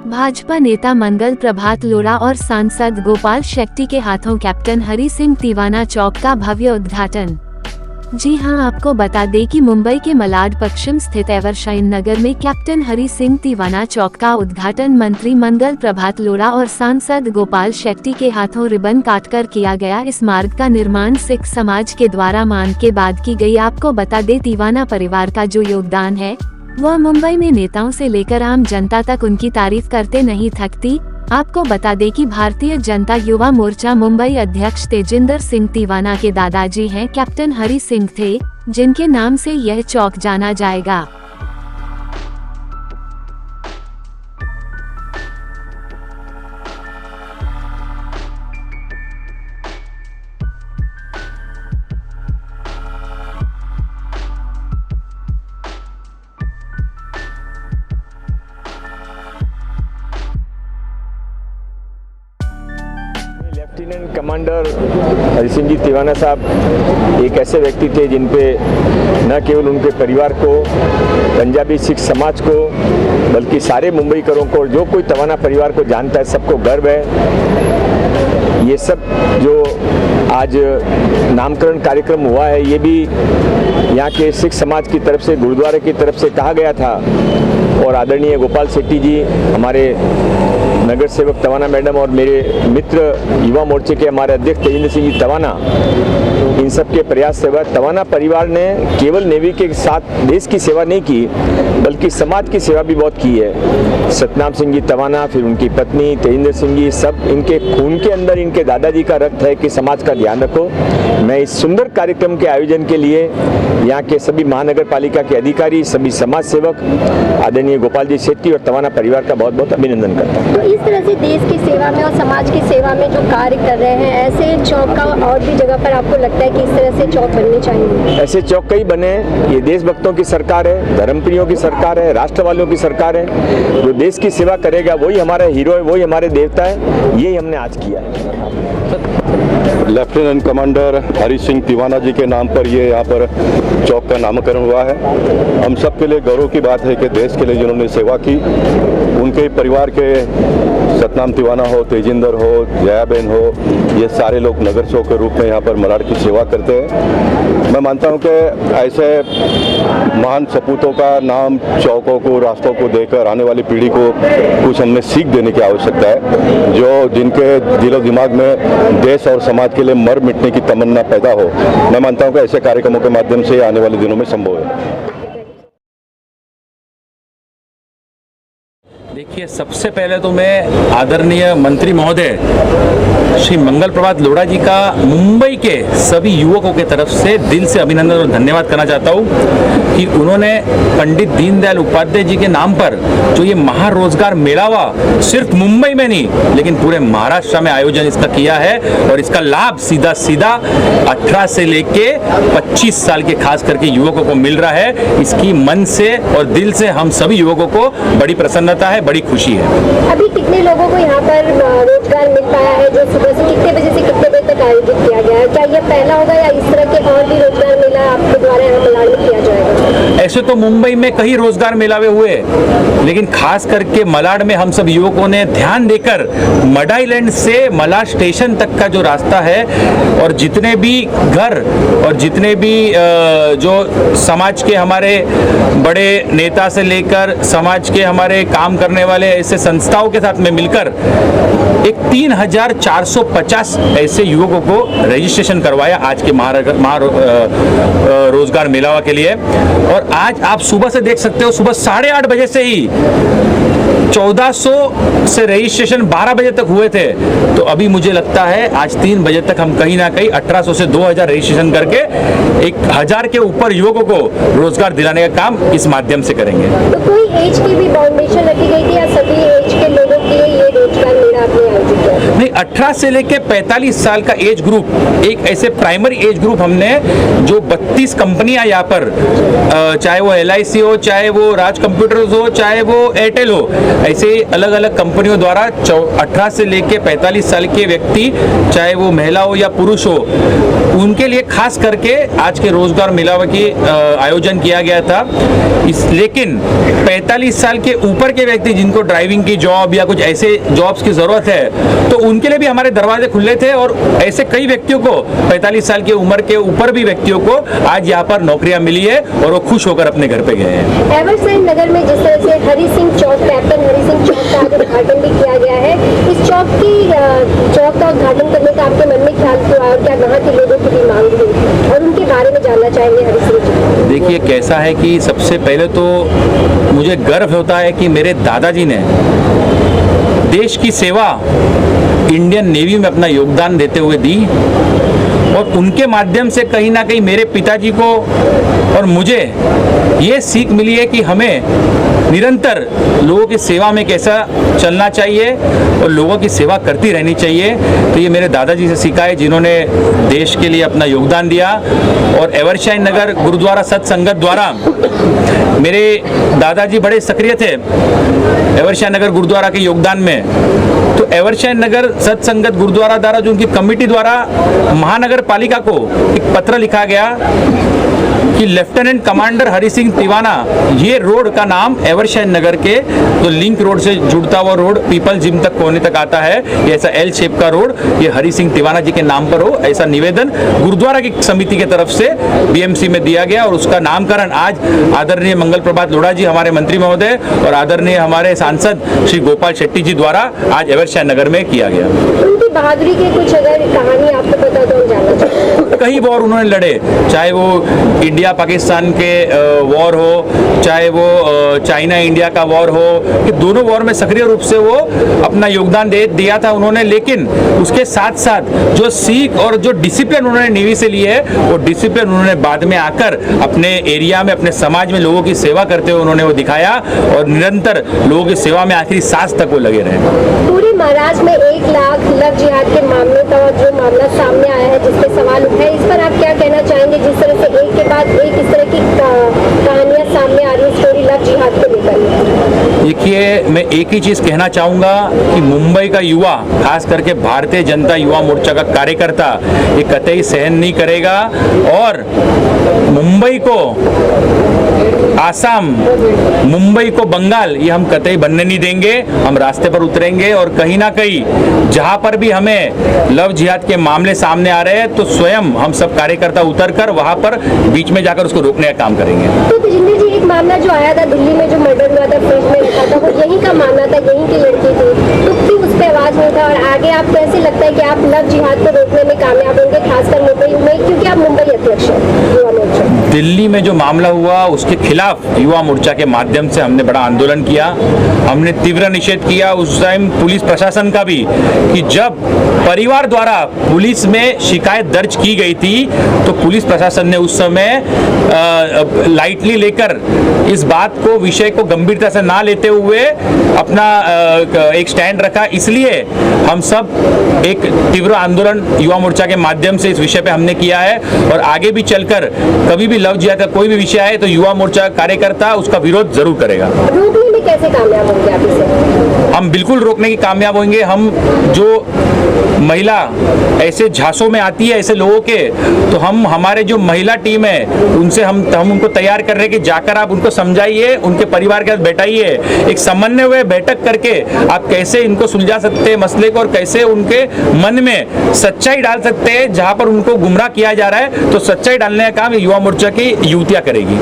भाजपा नेता मंगल प्रभात लोढ़ा और सांसद गोपाल शेट्टी के हाथों कैप्टन हरि सिंह तिवाना चौक का भव्य उद्घाटन। जी हां, आपको बता दें कि मुंबई के मलाड पश्चिम स्थित एवरशाइन नगर में कैप्टन हरि सिंह तिवाना चौक का उद्घाटन मंत्री मंगल प्रभात लोढ़ा और सांसद गोपाल शेट्टी के हाथों रिबन काटकर किया गया। इस मार्ग का निर्माण सिख समाज के द्वारा मांग के बाद की गई। आपको बता दें, तिवाना परिवार का जो योगदान है वह मुंबई में नेताओं से लेकर आम जनता तक उनकी तारीफ करते नहीं थकती। आपको बता दें कि भारतीय जनता युवा मोर्चा मुंबई अध्यक्ष तेजिंदर सिंह तिवाना के दादाजी हैं कैप्टन हरि सिंह थे, जिनके नाम से यह चौक जाना जाएगा। लेफ्टिनेंट कमांडर हरि सिंह जी तिवाना साहब एक ऐसे व्यक्ति थे जिन पे न केवल उनके परिवार को, पंजाबी सिख समाज को, बल्कि सारे मुंबईकरों को, जो कोई तिवाना परिवार को जानता है सबको गर्व है। ये सब जो आज नामकरण कार्यक्रम हुआ है, ये भी यहाँ के सिख समाज की तरफ से, गुरुद्वारे की तरफ से कहा गया था। और आदरणीय गोपाल शेट्टी जी, हमारे नगर सेवक तिवाना मैडम और मेरे मित्र युवा मोर्चे के हमारे अध्यक्ष तेजिंदर सिंह जी तिवाना, इन सब के प्रयास से तिवाना परिवार ने केवल नेवी के साथ देश की सेवा नहीं की, बल्कि समाज की सेवा भी बहुत की है। सतनाम सिंह जी तिवाना, फिर उनकी पत्नी तेजिंदर सिंह जी, सब इनके खून के अंदर इनके दादाजी का रक्त है कि समाज का ध्यान रखो। मैं इस सुंदर कार्यक्रम के आयोजन के लिए यहाँ के सभी महानगर पालिका के अधिकारी, सभी समाज सेवक, आदरणीय गोपाल जी शेट्टी और तिवाना परिवार का बहुत बहुत अभिनंदन करता हूँ। तो इस तरह से देश की सेवा में और समाज की सेवा में जो कार्य कर रहे हैं, ऐसे चौक का और भी जगह पर आपको लगता है कि इस तरह से चौक बनने चाहिए? ऐसे चौक कई बने। ये देशभक्तों की सरकार है, धर्मप्रियों की सरकार है, राष्ट्र वालों की सरकार है। जो देश की सेवा करेगा वही हमारा हीरो है, वही हमारे देवता है। यही हमने आज किया है। लेफ्टिनेंट कमांडर हरि सिंह तिवाना जी के नाम पर ये यहाँ पर चौक का नामकरण हुआ है। हम सब के लिए गौरव की बात है कि देश के लिए जिन्होंने सेवा की, उनके परिवार के सतनाम तिवाना हो, तेजिंदर हो, जयाबेन हो, ये सारे लोग नगर सेवक के रूप में यहाँ पर मलाड की सेवा करते हैं। मैं मानता हूँ कि ऐसे महान सपूतों का नाम, चौकों को, रास्तों को देकर आने वाली पीढ़ी को कुछ हमने सीख देने की आवश्यकता है। जो जिनके दिलो दिमाग में देश और समाज के लिए मर मिटने की तमन्ना पैदा हो, मैं मानता हूँ कि ऐसे कार्यक्रमों के माध्यम से आने वाले दिनों में संभव है। देखिए, सबसे पहले तो मैं आदरणीय मंत्री महोदय श्री मंगल प्रभात लोढ़ा जी का मुंबई के सभी युवकों के तरफ से दिल से अभिनंदन और धन्यवाद करना चाहता हूं कि उन्होंने पंडित दीनदयाल उपाध्याय जी के नाम पर जो ये महारोजगार मेलावा सिर्फ मुंबई में नहीं लेकिन पूरे महाराष्ट्र में आयोजन इसका किया है। और इसका लाभ सीधा सीधा 18 से लेके 25 साल के खास करके युवकों को मिल रहा है। इसकी मन से और दिल से हम सभी युवकों को बड़ी प्रसन्नता है, बड़ी खुशी है। अभी कितने लोगों को यहाँ पर रोजगार मिल पाया है, जो सुबह से कितने बजे से कितने बजे तक आयोजित किया गया है? क्या यह पहला होगा या इस तरह के और भी रोजगार मेला आपके द्वारा यहाँ मलाड में किया जाएगा? ऐसे तो मुंबई में कई रोजगार मेलावे हुए, लेकिन खास करके मलाड में हम सब युवकों ने ध्यान देकर मडाईलैंड से मलाड स्टेशन तक का जो रास्ता है और जितने भी घर और जितने भी जो समाज के हमारे बड़े नेता से लेकर समाज के हमारे काम करने वाले ऐसे संस्थाओं के साथ में मिलकर एक 3450 ऐसे युवकों को रजिस्ट्रेशन करवाया आज के रोजगार मेलावा के लिए। और आज आप सुबह से देख सकते हो, सुबह 8:30 बजे से ही 1400 से रजिस्ट्रेशन 12 बजे तक हुए थे। तो अभी मुझे लगता है आज 3 बजे तक हम कहीं ना कहीं 1800 से 2000 रजिस्ट्रेशन करके 1000 के ऊपर युवकों को रोजगार दिलाने का काम इस माध्यम से करेंगे। तो कोई एज की भी बाउंडेशन रखी गई थी या सभी एज के लोगों के लिए ये रोजगार मेला आपने आयोजित किया? नहीं, 18 से लेके 45 साल का एज ग्रुप, एक ऐसे प्राइमरी एज ग्रुप हमने जो 32 कंपनियां यहाँ पर, चाहे वो LIC हो, चाहे वो राज कंप्यूटर्स हो, चाहे वो एयरटेल हो, ऐसे अलग अलग कंपनियों द्वारा 18 से लेके 45 साल के व्यक्ति, चाहे वो महिला हो या पुरुष हो, उनके लिए खास करके आज के रोजगार मेला की आयोजन किया गया था। लेकिन 45 साल के ऊपर के व्यक्ति जिनको ड्राइविंग की जॉब या कुछ ऐसे जॉब्स की जरूरत है, तो उनके लिए भी हमारे दरवाजे खुले थे और ऐसे कई व्यक्तियों को, 45 साल की उम्र के ऊपर भी व्यक्तियों को आज यहाँ पर नौकरियां मिली है और वो खुश होकर अपने घर पे गए हैं। एवरसाइड नगर में जिस तरह से हरि सिंह चौक, कैप्टन हरि सिंह चौक का आज उद्घाटन भी किया गया है, इस चौक का उद्घाटन करने का आपके मन में ख्याल क्यों आया, क्या वहाँ के लोगों की भी मांग थी और उनके बारे में जानना चाहेंगे हरि सिंह जी। देखिए कैसा है कि सबसे पहले तो मुझे गर्व होता है कि मेरे दादाजी ने देश की सेवा इंडियन नेवी में अपना योगदान देते हुए दी और उनके माध्यम से कहीं ना कहीं मेरे पिताजी को और मुझे ये सीख मिली है कि हमें निरंतर लोगों की सेवा में कैसा चलना चाहिए और लोगों की सेवा करती रहनी चाहिए। तो ये मेरे दादाजी से सीखा है, जिन्होंने देश के लिए अपना योगदान दिया। और एवरसाइड नगर गुरुद्वारा सत्संगत द्वारा मेरे दादाजी बड़े सक्रिय थे एवरसाइड नगर गुरुद्वारा के योगदान में। तो एवरसाइड नगर सत्संगत गुरुद्वारा द्वारा जो उनकी कमेटी द्वारा महानगर पालिका को एक पत्र लिखा गया कि लेफ्टिनेंट कमांडर हरि सिंह तिवाना, ये रोड का नाम एवरसाइड नगर के तो लिंक रोड से जुड़ता हुआ रोड पीपल जिम तक कोने तक आता है, ये ऐसा L शेप का रोड ये हरि सिंह तिवाना जी के नाम पर हो, ऐसा निवेदन गुरुद्वारा की समिति की तरफ से BMC में दिया गया। और उसका नामकरण आज आदरणीय मंगल प्रभात लोढ़ा जी हमारे मंत्री महोदय और आदरणीय हमारे सांसद श्री गोपाल शेट्टी जी द्वारा आज एवरसाइड नगर में किया गया। उनकी बहादुरी की कुछ अगर कहानी आपको पता तो हम जानना चाहेंगे। कई वॉर उन्होंने लड़े, चाहे वो इंडिया पाकिस्तान के वॉर हो, चाहे वो चाइना इंडिया का वॉर हो, कि दोनों वॉर में सक्रिय रूप से वो अपना योगदान दिया था उन्होंने। लेकिन उसके साथ साथ जो सीख और जो डिसिप्लिन उन्होंने नेवी से ली है, वो डिसिप्लिन उन्होंने बाद में आकर अपने एरिया में, अपने समाज में लोगों की सेवा करते हुए उन्होंने वो दिखाया और निरंतर लोगों की सेवा में आखिरी सांस तक वो लगे रहे। पूरे महाराष्ट्र में 1 लाख लव जिहाद के मामले का जो मामला सामने आया है, जिस पे सवाल उठा है, इस पर आप क्या कहना चाहेंगे? जिस तरह से एक के बाद एक इस तरह की कहानियां सामने आ रही है, स्टोरी लव जिहाद को लेकर। देखिए, मैं एक ही चीज कहना चाहूंगा कि मुंबई का युवा, खास करके भारतीय जनता युवा मोर्चा का कार्यकर्ता, ये कतई सहन नहीं करेगा और मुंबई को आसाम, मुंबई को बंगाल, ये हम कतई बनने नहीं देंगे। हम रास्ते पर उतरेंगे और कहीं ना कहीं जहां पर भी हमें लव जिहाद के मामले सामने आ रहे हैं, तो स्वयं हम सब कार्यकर्ता उतरकर वहां पर बीच में जाकर उसको रोकने का काम करेंगे। तो तेजिंदर जी, एक मामला जो आया था दिल्ली में, जो मर्डर हुआ था, फ्रिज में रखा था, वो यहीं का मामला था, यहीं की लड़की थी, तो भी उस पर आवाज नहीं था। और आगे आप कैसे लगता है कि आप लव जिहाद को रोकने में कामयाब होंगे, खासकर मुंबई में, क्योंकि आप मुंबई अध्यक्ष हैं युवा मोर्चा? दिल्ली में जो मामला हुआ उसके खिलाफ युवा मोर्चा के माध्यम से हमने बड़ा आंदोलन किया, हमने तीव्र निषेध किया उस टाइम पुलिस प्रशासन का भी, कि जब परिवार द्वारा पुलिस में शिकायत दर्ज की गई थी तो पुलिस प्रशासन ने उस समय लाइटली लेकर इस बात को, विषय को गंभीरता से ना लेते हुए अपना एक स्टैंड रखा। इसलिए हम सब एक तीव्र आंदोलन युवा मोर्चा के माध्यम से इस विषय पे हमने किया है और आगे भी चलकर कभी भी लव जिहाद का कोई भी विषय आए तो युवा मोर्चा कार्यकर्ता उसका विरोध जरूर करेगा। रोकने में कैसे कामयाब होंगे आप इसे? हम बिल्कुल रोकने की कामयाब होंगे। हम जो महिला ऐसे झांसों में आती है ऐसे लोगों के, तो हम, हमारे जो महिला टीम है उनसे हम उनको तैयार कर रहे हैं कि जाकर आप उनको समझाइए, उनके परिवार के साथ बैठाइए, एक समन्वय बैठक करके आप कैसे इनको सुलझा सकते हैं मसले को और कैसे उनके मन में सच्चाई डाल सकते हैं। जहां पर उनको गुमराह किया जा रहा है तो सच्चाई डालने का काम युवा मोर्चा की युवतियां करेगी।